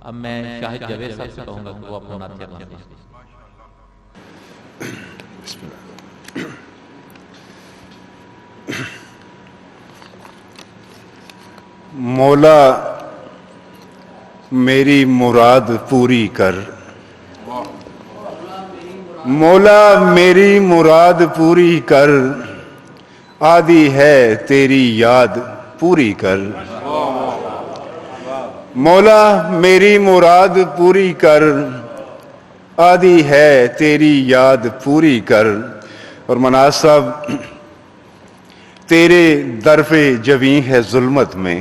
اب میں شاہد جاوید صاحب سے کہوں گا کہ وہ اپنا نعت کہنا ہے۔ بسم اللہ۔ مولا میری مراد پوری کر، مولا میری مراد پوری کر، آدھی ہے تیری یاد پوری کر، مولا میری مراد پوری کر، آدھی ہے تیری یاد پوری کر۔ اور مناز صاحب، تیرے در پہ جبیں ہے ظلمت میں،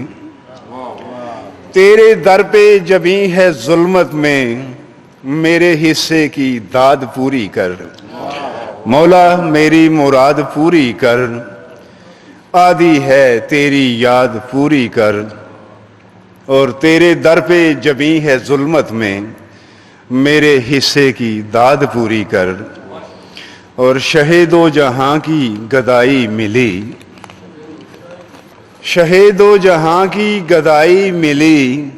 تیرے در پہ جبیں ہے ظلمت میں، میرے حصے کی داد پوری کر، مولا میری مراد پوری کر، آدھی ہے تیری یاد پوری کر۔ اور تیرے در پہ جبیں ہے ظلمت میں، میرے حصے کی داد پوری کر۔ اور شہ دو جہاں کی گدائی ملی، شہ دو جہاں کی گدائی ملی،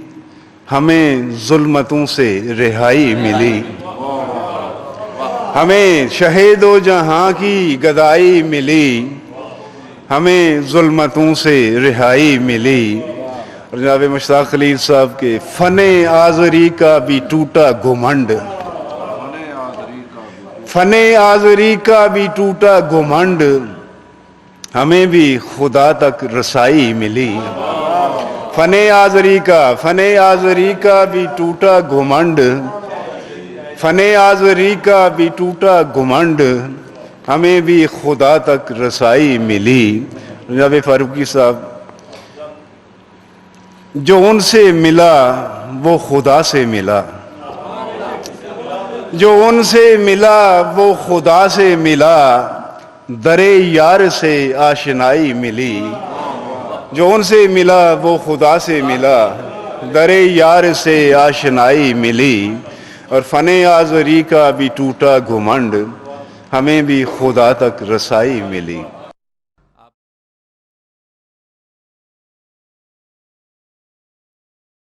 ہمیں ظلمتوں سے رہائی ملی، ہمیں شہ دو جہاں کی گدائی ملی، ہمیں ظلمتوں سے رہائی ملی۔ اور جناب مشتاق خلیل صاحب کے فن آزری کا بھی ٹوٹا گھمنڈ، فن آزری کا بھی ٹوٹا گھمنڈ، ہمیں بھی خدا تک رسائی ملی۔ فن آزری کا بھی ٹوٹا گھمنڈ، فن آزری کا بھی ٹوٹا گھمنڈ، ہمیں بھی خدا تک رسائی ملی۔ جناب فاروقی صاحب، جو ان سے ملا وہ خدا سے ملا، جو ان سے ملا وہ خدا سے ملا، درے یار سے آشنائی ملی۔ جو ان سے ملا وہ خدا سے ملا، درے یار سے آشنائی ملی۔ اور فن آزری کا بھی ٹوٹا گھمنڈ، ہمیں بھی خدا تک رسائی ملی۔